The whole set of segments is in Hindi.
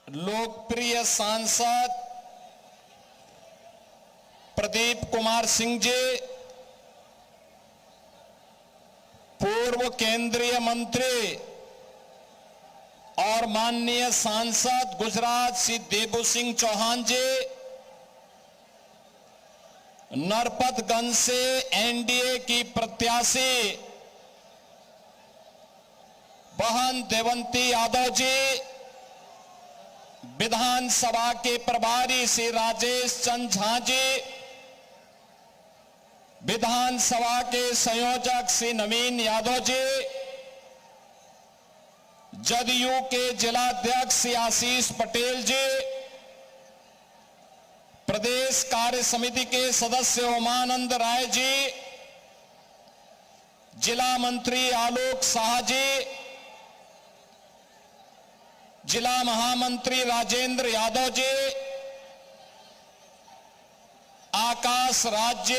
लोकप्रिय सांसद प्रदीप कुमार सिंह जी, पूर्व केंद्रीय मंत्री और माननीय सांसद गुजरात श्री देबू सिंह चौहान जी, नरपतगंज से एनडीए की प्रत्याशी बहन देवंती यादव जी, विधानसभा के प्रभारी श्री राजेश चंद झा जी, विधानसभा के संयोजक श्री नवीन यादव जी, जदयू के जिलाध्यक्ष श्री आशीष पटेल जी, प्रदेश कार्य समिति के सदस्य उमानंद राय जी, जिला मंत्री आलोक शाह जी, जिला महामंत्री राजेंद्र यादव जी, आकाश राज्य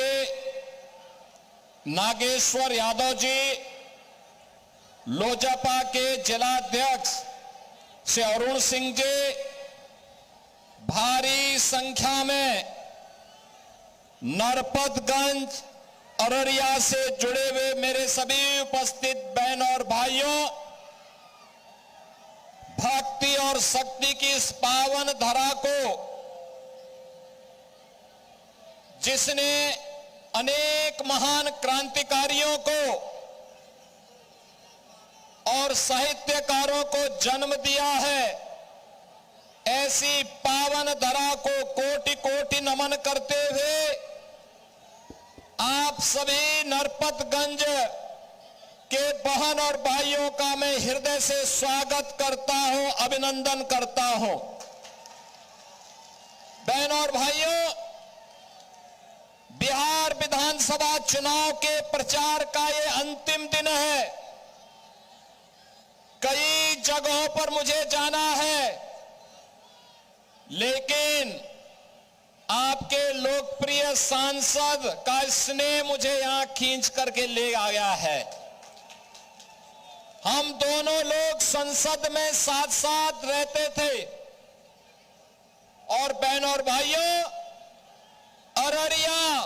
नागेश्वर यादव जी, लोजपा के जिलाध्यक्ष श्री अरुण सिंह जी, भारी संख्या में नरपतगंज अररिया से जुड़े हुए मेरे सभी उपस्थित बहन और भाइयों, भक्ति और शक्ति की इस पावन धरा को जिसने अनेक महान क्रांतिकारियों को और साहित्यकारों को जन्म दिया है, ऐसी पावन धरा को कोटि कोटि नमन करते हुए आप सभी नरपतगंज के बहन और भाइयों का मैं हृदय से स्वागत करता हूं, अभिनंदन करता हूं। बहन और भाइयों, बिहार विधानसभा चुनाव के प्रचार का ये अंतिम दिन है। कई जगहों पर मुझे जाना है, लेकिन आपके लोकप्रिय सांसद का स्नेह मुझे यहां खींच करके ले आया है। हम दोनों लोग संसद में साथ साथ रहते थे और बहन और भाइयों, अररिया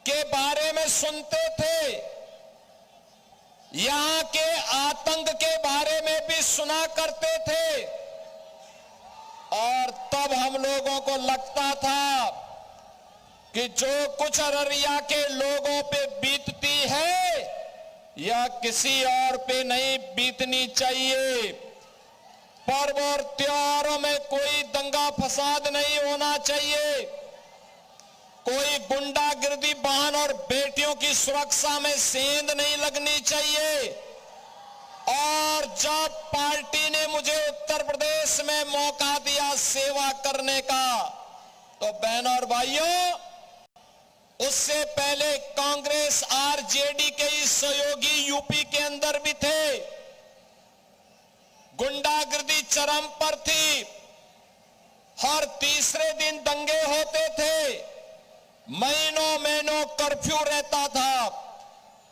के बारे में सुनते थे, यहां के आतंक के बारे में भी सुना करते थे और तब हम लोगों को लगता था कि जो कुछ अररिया के लोगों पे बीतती है यह किसी और पे नहीं बीतनी चाहिए। पर्व और त्योहारों में कोई दंगा फसाद नहीं होना चाहिए, कोई गुंडागिर्दी बहन और बेटियों की सुरक्षा में सेंध नहीं लगनी चाहिए। और जब पार्टी ने मुझे उत्तर प्रदेश में मौका दिया सेवा करने का, तो बहन और भाइयों, उससे पहले कांग्रेस आरजेडी के ही सहयोगी यूपी के अंदर भी थे। गुंडागिर्दी चरम पर थी, हर तीसरे दिन दंगे होते थे, महीनों महीनों कर्फ्यू रहता था।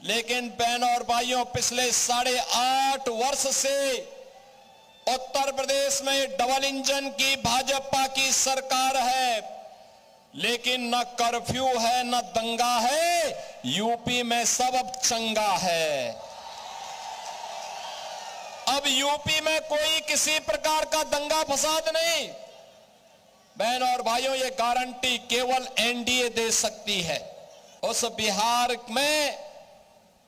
लेकिन बहनों और भाइयों, पिछले 8.5 वर्ष से उत्तर प्रदेश में डबल इंजन की भाजपा की सरकार है, लेकिन न कर्फ्यू है न दंगा है। यूपी में सब अब चंगा है। अब यूपी में कोई किसी प्रकार का दंगा फसाद नहीं। बहनों और भाइयों, ये गारंटी केवल एनडीए दे सकती है। उस बिहार में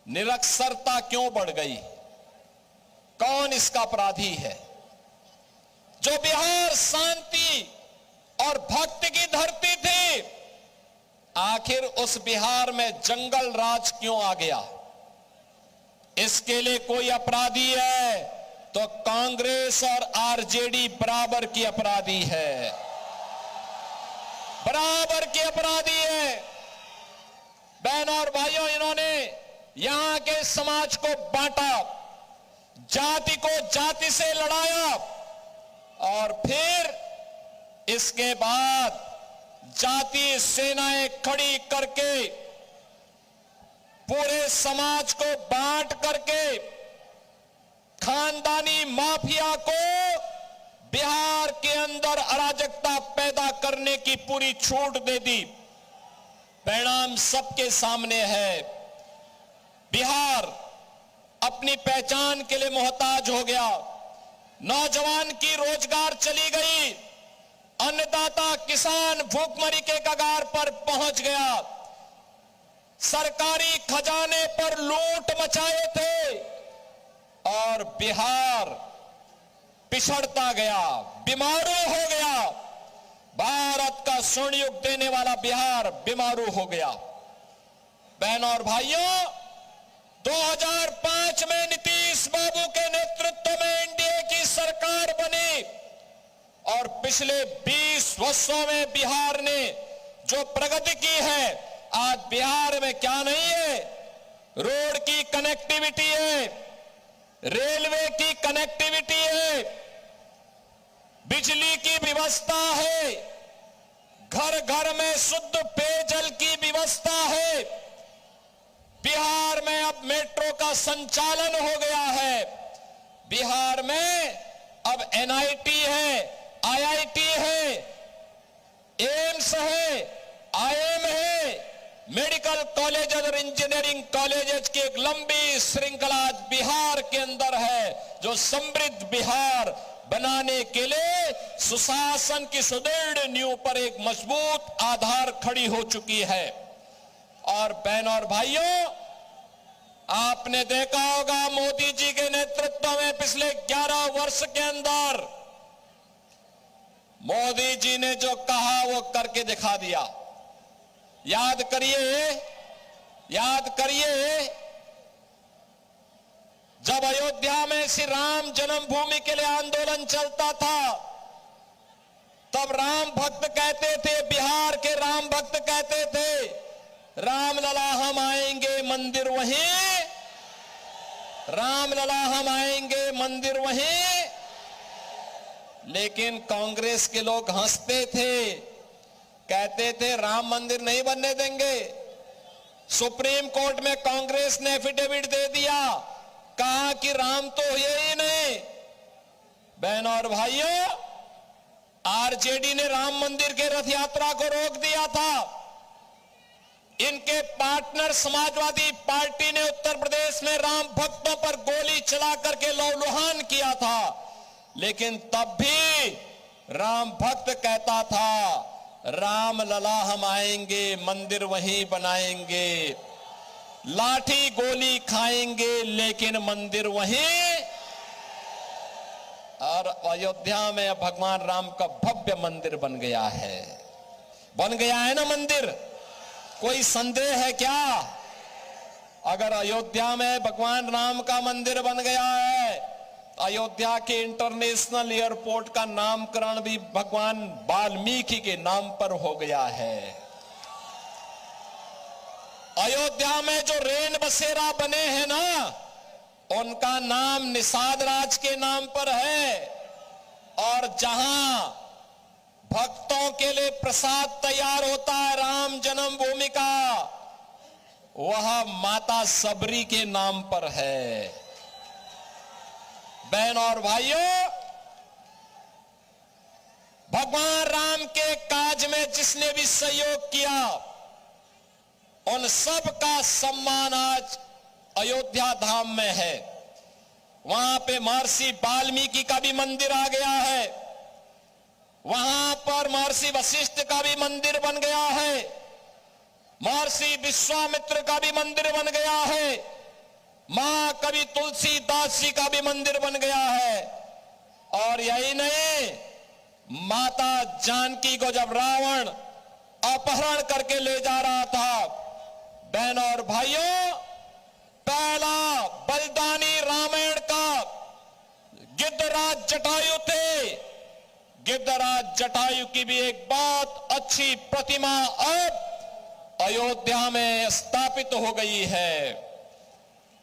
निरक्षरता क्यों बढ़ गई? कौन इसका अपराधी है? जो बिहार शांति और भक्ति की धरती थी, आखिर उस बिहार में जंगल राज क्यों आ गया? इसके लिए कोई अपराधी है तो कांग्रेस और आरजेडी बराबर की अपराधी है, बराबर की अपराधी है। बहनों और भाइयों, इन्होंने यहां के समाज को बांटा, जाति को जाति से लड़ाया और फिर इसके बाद जातीय सेनाएं खड़ी करके पूरे समाज को बांट करके खानदानी माफिया को बिहार के अंदर अराजकता पैदा करने की पूरी छूट दे दी। परिणाम सबके सामने है। बिहार अपनी पहचान के लिए मोहताज हो गया। नौजवान की रोजगार चली गई। अन्नदाता किसान भूखमरी के कगार पर पहुंच गया। सरकारी खजाने पर लूट मचाए थे और बिहार पिछड़ता गया, बीमारू हो गया। भारत का स्वर्ण युग देने वाला बिहार बीमारू हो गया। बहनों और भाइयों, 2005 में नीतीश बाबू के नेतृत्व में एनडीए की सरकार बनी और पिछले 20 वर्षों में बिहार ने जो प्रगति की है, आज बिहार में क्या नहीं है? रोड की कनेक्टिविटी है, रेलवे की कनेक्टिविटी है, बिजली की व्यवस्था है, घर घर में शुद्ध पेयजल की व्यवस्था है। बिहार में अब मेट्रो का संचालन हो गया है। बिहार में अब एनआईटी है, आईआईटी है, एम्स है, आईएम है, मेडिकल कॉलेज और इंजीनियरिंग कॉलेजेस की एक लंबी श्रृंखला बिहार के अंदर है, जो समृद्ध बिहार बनाने के लिए सुशासन की सुदृढ़ नींव पर एक मजबूत आधार खड़ी हो चुकी है। और बहनों और भाइयों, आपने देखा होगा मोदी जी के नेतृत्व में पिछले 11 वर्ष के अंदर मोदी जी ने जो कहा वो करके दिखा दिया। याद करिए, जब अयोध्या में श्री राम जन्मभूमि के लिए आंदोलन चलता था, तब राम भक्त कहते थे, बिहार के राम भक्त कहते थे, राम लला हम आएंगे मंदिर वहीं, राम लला हम आएंगे मंदिर वहीं। लेकिन कांग्रेस के लोग हंसते थे, कहते थे राम मंदिर नहीं बनने देंगे। सुप्रीम कोर्ट में कांग्रेस ने एफिडेविट दे दिया, कहा कि राम तो हुए ही नहीं। बहनों और भाइयों, आरजेडी ने राम मंदिर के रथ यात्रा को रोक दिया था। इनके पार्टनर समाजवादी पार्टी ने उत्तर प्रदेश में राम भक्तों पर गोली चला करके लहूलुहान किया था। लेकिन तब भी राम भक्त कहता था, राम लला हम आएंगे मंदिर वहीं बनाएंगे, लाठी गोली खाएंगे लेकिन मंदिर वहीं। और अयोध्या में भगवान राम का भव्य मंदिर बन गया है। बन गया है ना मंदिर? कोई संदेह है क्या? अगर अयोध्या में भगवान राम का मंदिर बन गया है, अयोध्या के इंटरनेशनल एयरपोर्ट का नामकरण भी भगवान वाल्मीकि के नाम पर हो गया है। अयोध्या में जो रेन बसेरा बने हैं ना, उनका नाम निषाद राज के नाम पर है। और जहां भक्तों के लिए प्रसाद तैयार होता है राम जन्मभूमि का, वह माता सबरी के नाम पर है। बहनों और भाइयों, भगवान राम के काज में जिसने भी सहयोग किया, उन सब का सम्मान आज अयोध्या धाम में है। वहां पे महर्षि वाल्मीकि का भी मंदिर आ गया है, वहां पर महर्षि वशिष्ठ का भी मंदिर बन गया है, महर्षि विश्वामित्र का भी मंदिर बन गया है, मां कवि तुलसीदास जी का भी मंदिर बन गया है। और यही नहीं, माता जानकी को जब रावण अपहरण करके ले जा रहा था, बहनों और भाइयों, पहला बलिदानी रामायण का गिद्धराज जटायु थे। गिद्धराज जटायु की भी एक बहुत अच्छी प्रतिमा अब अयोध्या में स्थापित हो गई है।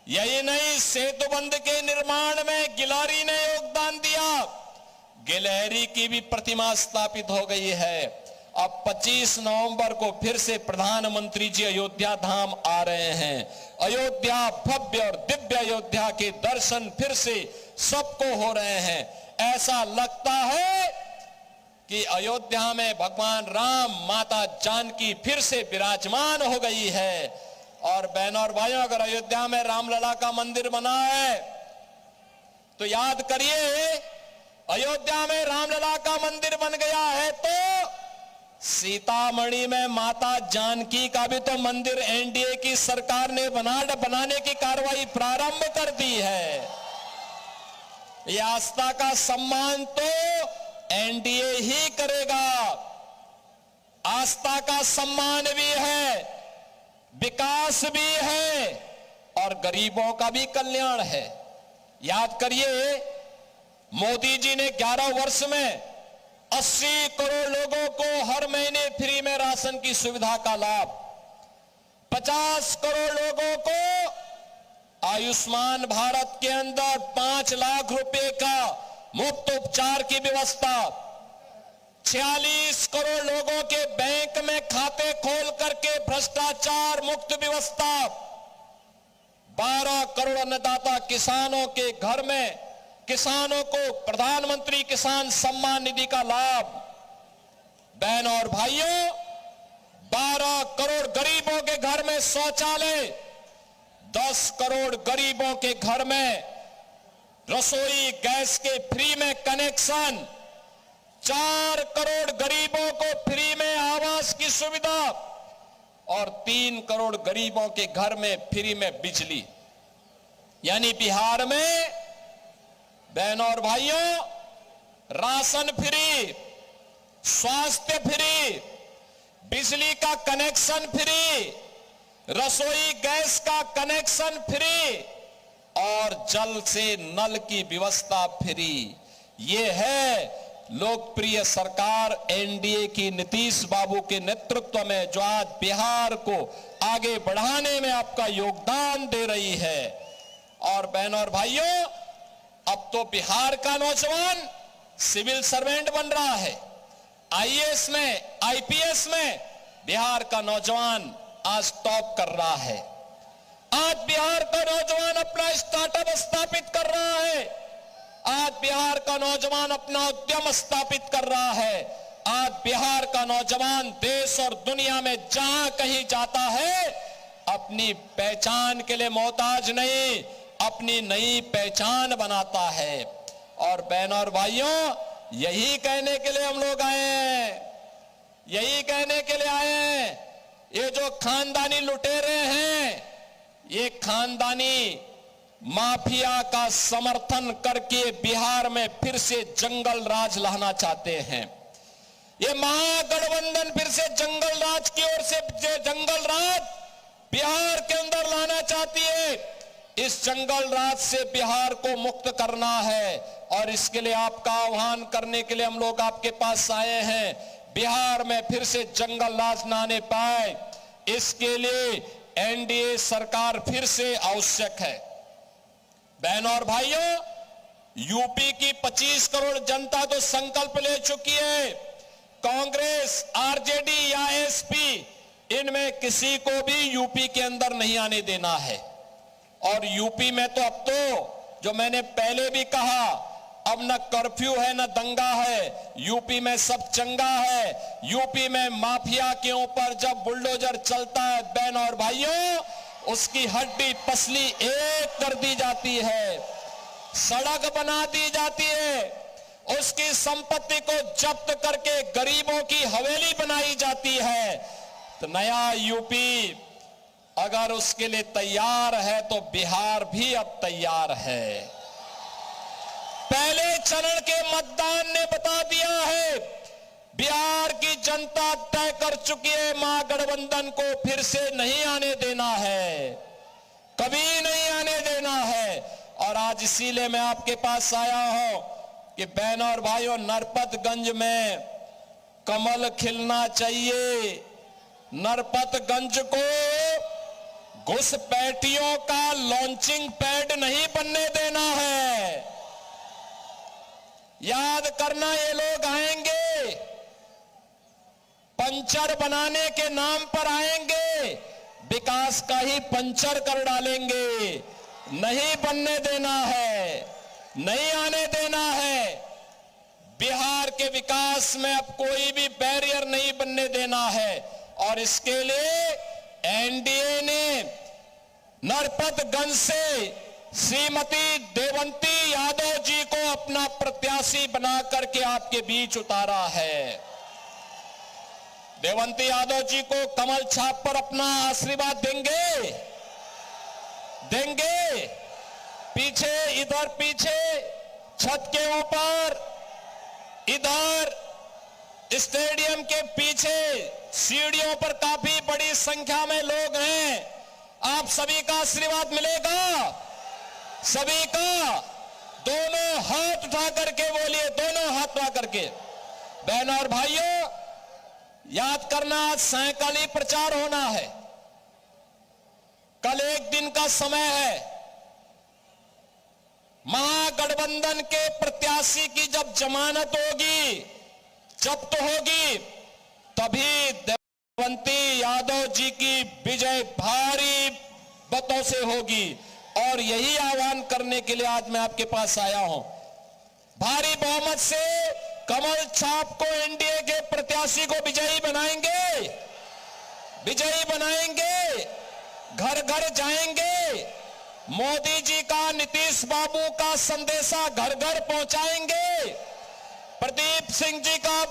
यही नहीं, सेतुबंध के निर्माण में गिलहरी ने योगदान दिया, गिलहरी की भी प्रतिमा स्थापित हो गई है। अब 25 नवंबर को फिर से प्रधानमंत्री जी अयोध्या धाम आ रहे हैं। अयोध्या भव्य और दिव्य अयोध्या के दर्शन फिर से सबको हो रहे हैं। ऐसा लगता है कि अयोध्या में भगवान राम, माता जानकी फिर से विराजमान हो गई है। और बहनों और भाइयों, अगर अयोध्या में रामलला का मंदिर बना है तो याद करिए, अयोध्या में रामलला का मंदिर बन गया है तो सीतामढ़ी में माता जानकी का भी तो मंदिर एनडीए की सरकार ने बनाने की कार्रवाई प्रारंभ कर दी है। यह आस्था का सम्मान तो एनडीए ही करेगा। आस्था का सम्मान भी है, विकास भी है और गरीबों का भी कल्याण है। याद करिए, मोदी जी ने 11 वर्ष में 80 करोड़ लोगों को हर महीने फ्री में राशन की सुविधा का लाभ, 50 करोड़ लोगों को आयुष्मान भारत के अंदर 5 लाख रुपए का मुफ्त उपचार की व्यवस्था, 46 करोड़ लोगों के बैंक में खाते खोल करके भ्रष्टाचार मुक्त व्यवस्था, 12 करोड़ अन्नदाता किसानों के घर में किसानों को प्रधानमंत्री किसान सम्मान निधि का लाभ। बहनों और भाइयों, 12 करोड़ गरीबों के घर में शौचालय, 10 करोड़ गरीबों के घर में रसोई गैस के फ्री में कनेक्शन, 4 करोड़ गरीबों को फ्री में आवास की सुविधा और 3 करोड़ गरीबों के घर में फ्री में बिजली। यानी बिहार में बहनों और भाइयों, राशन फ्री, स्वास्थ्य फ्री, बिजली का कनेक्शन फ्री, रसोई गैस का कनेक्शन फ्री और जल से नल की व्यवस्था फ्री। ये है लोकप्रिय सरकार एनडीए की नीतीश बाबू के नेतृत्व में, जो आज बिहार को आगे बढ़ाने में आपका योगदान दे रही है। और बहनों और भाइयों, अब तो बिहार का नौजवान सिविल सर्वेंट बन रहा है। आईएएस में, आईपीएस में बिहार का नौजवान आज टॉप कर रहा है। आज बिहार का नौजवान अपना स्टार्टअप स्थापित कर रहा है। आज बिहार का नौजवान अपना उद्यम स्थापित कर रहा है। आज बिहार का नौजवान देश और दुनिया में जहां कहीं जाता है, अपनी पहचान के लिए मोहताज नहीं, अपनी नई पहचान बनाता है। और बहनों और भाइयों, यही कहने के लिए हम लोग आए हैं, यही कहने के लिए आए हैं, ये जो खानदानी लुटेरे हैं, ये खानदानी माफिया का समर्थन करके बिहार में फिर से जंगल राज लाना चाहते हैं। ये महागठबंधन फिर से जंगल राज की ओर से जंगल राज बिहार के अंदर लाना चाहती है। इस जंगल राज से बिहार को मुक्त करना है और इसके लिए आपका आह्वान करने के लिए हम लोग आपके पास आए हैं। बिहार में फिर से जंगल राज ना आने पाए, इसके लिए एनडीए सरकार फिर से आवश्यक है। बहनों और भाइयों, यूपी की 25 करोड़ जनता तो संकल्प ले चुकी है। कांग्रेस, आरजेडी या एसपी, इनमें किसी को भी यूपी के अंदर नहीं आने देना है। और यूपी में तो अब तो, जो मैंने पहले भी कहा, अब न कर्फ्यू है न दंगा है, यूपी में सब चंगा है। यूपी में माफिया के ऊपर जब बुलडोजर चलता है, बहनों और भाइयों, उसकी हड्डी पसली एक कर दी जाती है, सड़क बना दी जाती है, उसकी संपत्ति को जब्त करके गरीबों की हवेली बनाई जाती है। तो नया यूपी अगर उसके लिए तैयार है तो बिहार भी अब तैयार है। पहले चरण के मतदान ने बता दिया है, बिहार की जनता तय कर चुकी है, महागठबंधन को फिर से नहीं आने देना है, कभी नहीं आने देना है। और आज इसीलिए मैं आपके पास आया हूं कि बहनों और भाइयों, नरपतगंज में कमल खिलना चाहिए। नरपतगंज को घुसपैठियों का लॉन्चिंग पैड नहीं बनने देना है। याद करना, ये लोग आएंगे, पंचर बनाने के नाम पर आएंगे, विकास का ही पंचर कर डालेंगे, नहीं बनने देना है। नहीं आने देना है। बिहार के विकास में अब कोई भी बैरियर नहीं बनने देना है और इसके लिए एनडीए ने नरपतगंज से श्रीमती देवंती यादव जी को अपना प्रत्याशी बना करके आपके बीच उतारा है। देवंती यादव जी को कमल छाप पर अपना आशीर्वाद देंगे? देंगे? पीछे, इधर पीछे छत के ऊपर, इधर स्टेडियम के पीछे सीढ़ियों पर काफी बड़ी संख्या में लोग हैं। आप सभी का आशीर्वाद मिलेगा? सभी का? दोनों हाथ उठा करके बोलिए, दोनों हाथ उठा करके। बहनों और भाइयों, याद करना, आज सायंकालीन प्रचार होना है। कल एक दिन का समय है। महागठबंधन के प्रत्याशी की जब जमानत होगी, जब्त होगी, तभी देवंती यादव जी की विजय भारी मतों से होगी। और यही आह्वान करने के लिए आज मैं आपके पास आया हूं। भारी बहुमत से कमल छाप को एनडीए के प्रत्याशी को विजयी बनाएंगे, विजयी बनाएंगे, घर घर जाएंगे, मोदी जी का, नीतीश बाबू का संदेशा घर घर पहुंचाएंगे, प्रदीप सिंह जी का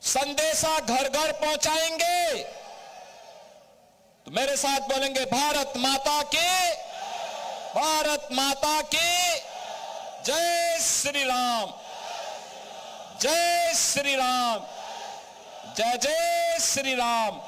संदेशा घर घर पहुंचाएंगे। तो मेरे साथ बोलेंगे, भारत माता की, भारत माता की जय श्री राम, जय श्री राम, जय जय श्री राम।